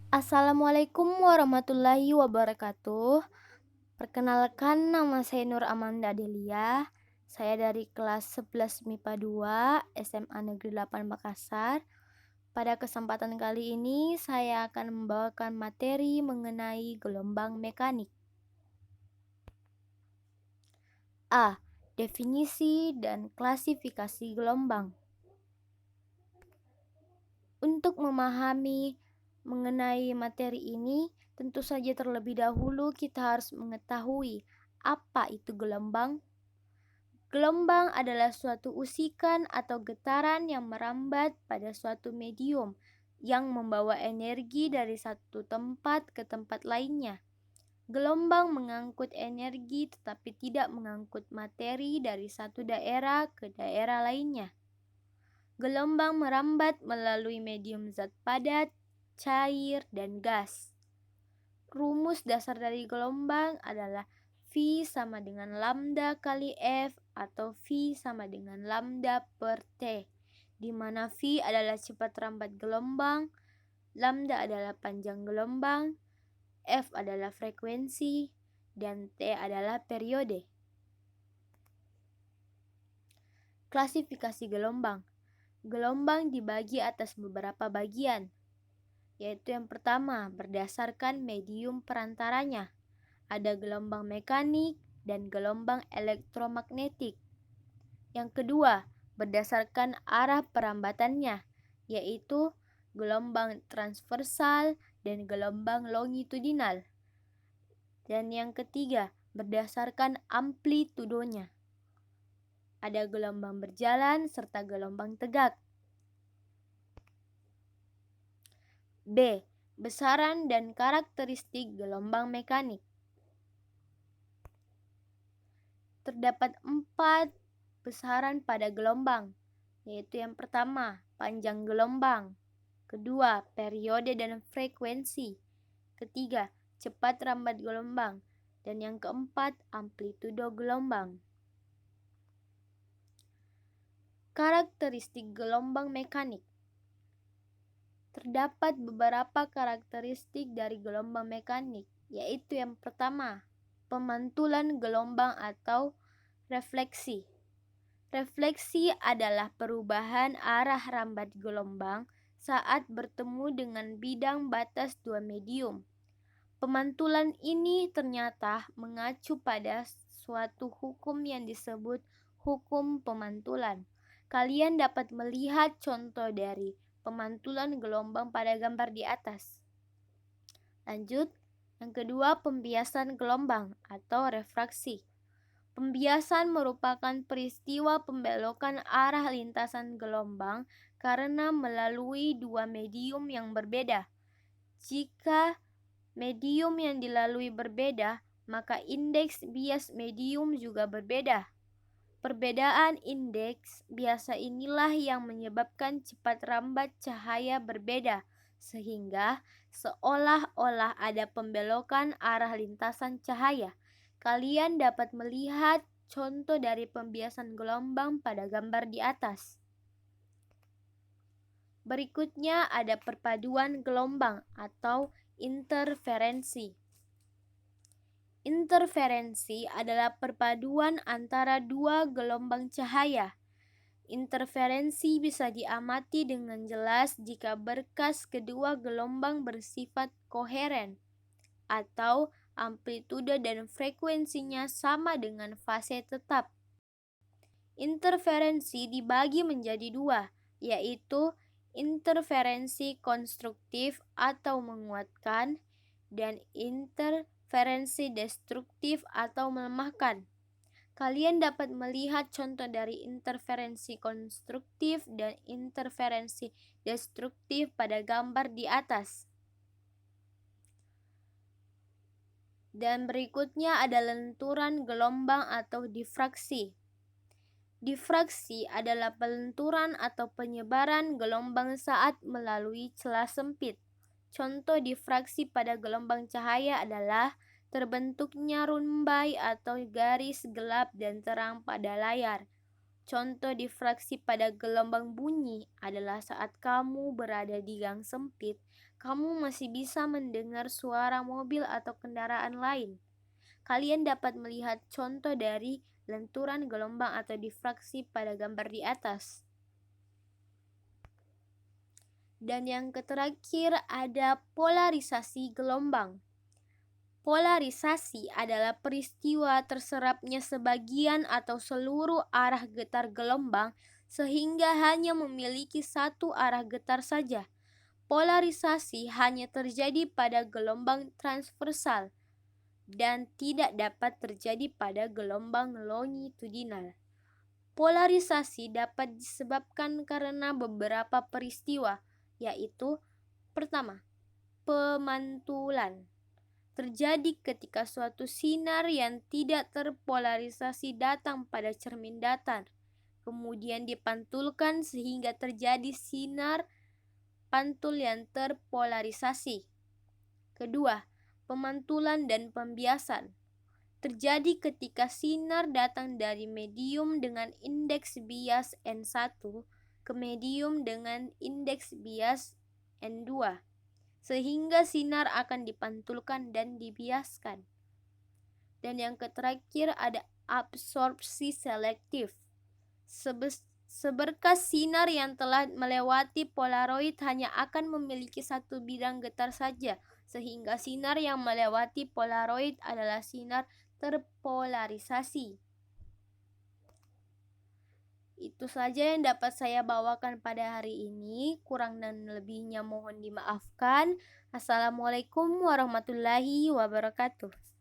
Assalamualaikum warahmatullahi wabarakatuh. Perkenalkan, nama saya Nur Amanda Delia. Saya dari kelas 11 MIPA 2 SMA Negeri 8 Makassar. Pada kesempatan kali ini saya akan membawakan materi mengenai gelombang mekanik. A. Definisi dan klasifikasi gelombang. Untuk memahami mengenai materi ini, tentu saja terlebih dahulu kita harus mengetahui apa itu gelombang. Gelombang adalah suatu usikan atau getaran yang merambat pada suatu medium yang membawa energi dari satu tempat ke tempat lainnya. Gelombang mengangkut energi tetapi tidak mengangkut materi dari satu daerah ke daerah lainnya. Gelombang merambat melalui medium zat padat, cair, dan gas. Rumus dasar dari gelombang adalah V sama dengan lambda kali F atau V sama dengan lambda per T, di mana V adalah cepat rambat gelombang, lambda adalah panjang gelombang, F adalah frekuensi, dan T adalah periode. Klasifikasi gelombang. Gelombang dibagi atas beberapa bagian, yaitu yang pertama berdasarkan medium perantaranya. Ada gelombang mekanik dan gelombang elektromagnetik. Yang kedua, berdasarkan arah perambatannya, yaitu gelombang transversal dan gelombang longitudinal. Dan yang ketiga, berdasarkan amplitudonya. Ada gelombang berjalan serta gelombang tegak. B. Besaran dan karakteristik gelombang mekanik. Terdapat 4 besaran pada gelombang, yaitu yang pertama, panjang gelombang, kedua, periode dan frekuensi, ketiga, cepat rambat gelombang, dan yang keempat, amplitudo gelombang. Karakteristik gelombang mekanik. Terdapat beberapa karakteristik dari gelombang mekanik, yaitu yang pertama, pemantulan gelombang atau refleksi. Refleksi adalah perubahan arah rambat gelombang saat bertemu dengan bidang batas dua medium. Pemantulan ini ternyata mengacu pada suatu hukum yang disebut hukum pemantulan. Kalian dapat melihat contoh dari pemantulan gelombang pada gambar di atas. Lanjut, yang kedua, pembiasan gelombang atau refraksi. Pembiasan merupakan peristiwa pembelokan arah lintasan gelombang karena melalui dua medium yang berbeda. Jika medium yang dilalui berbeda, maka indeks bias medium juga berbeda. Perbedaan indeks biasa inilah yang menyebabkan cepat rambat cahaya berbeda, sehingga seolah-olah ada pembelokan arah lintasan cahaya. Kalian dapat melihat contoh dari pembiasan gelombang pada gambar di atas. Berikutnya ada perpaduan gelombang atau interferensi. Interferensi adalah perpaduan antara dua gelombang cahaya. Interferensi bisa diamati dengan jelas jika berkas kedua gelombang bersifat koheren atau amplitudo dan frekuensinya sama dengan fase tetap. Interferensi dibagi menjadi dua, yaitu interferensi konstruktif atau menguatkan dan interferensi destruktif atau melemahkan. Kalian dapat melihat contoh dari interferensi konstruktif dan interferensi destruktif pada gambar di atas. Dan berikutnya ada lenturan gelombang atau difraksi. Difraksi adalah pelenturan atau penyebaran gelombang saat melalui celah sempit. Contoh difraksi pada gelombang cahaya adalah terbentuknya rumbai atau garis gelap dan terang pada layar. Contoh difraksi pada gelombang bunyi adalah saat kamu berada di gang sempit, kamu masih bisa mendengar suara mobil atau kendaraan lain. Kalian dapat melihat contoh dari lenturan gelombang atau difraksi pada gambar di atas. Dan yang terakhir ada polarisasi gelombang. Polarisasi adalah peristiwa terserapnya sebagian atau seluruh arah getar gelombang sehingga hanya memiliki satu arah getar saja. Polarisasi hanya terjadi pada gelombang transversal dan tidak dapat terjadi pada gelombang longitudinal. Polarisasi dapat disebabkan karena beberapa peristiwa, yaitu pertama, pemantulan. Terjadi ketika suatu sinar yang tidak terpolarisasi datang pada cermin datar, kemudian dipantulkan sehingga terjadi sinar pantul yang terpolarisasi. Kedua, pemantulan dan pembiasan. Terjadi ketika sinar datang dari medium dengan indeks bias N1 ke medium dengan indeks bias N2. Sehingga sinar akan dipantulkan dan dibiaskan. Dan yang terakhir ada absorpsi selektif. Seberkas sinar yang telah melewati polaroid hanya akan memiliki satu bidang getar saja, sehingga sinar yang melewati polaroid adalah sinar terpolarisasi. Itu saja yang dapat saya bawakan pada hari ini. Kurang dan lebihnya mohon dimaafkan. Assalamualaikum warahmatullahi wabarakatuh.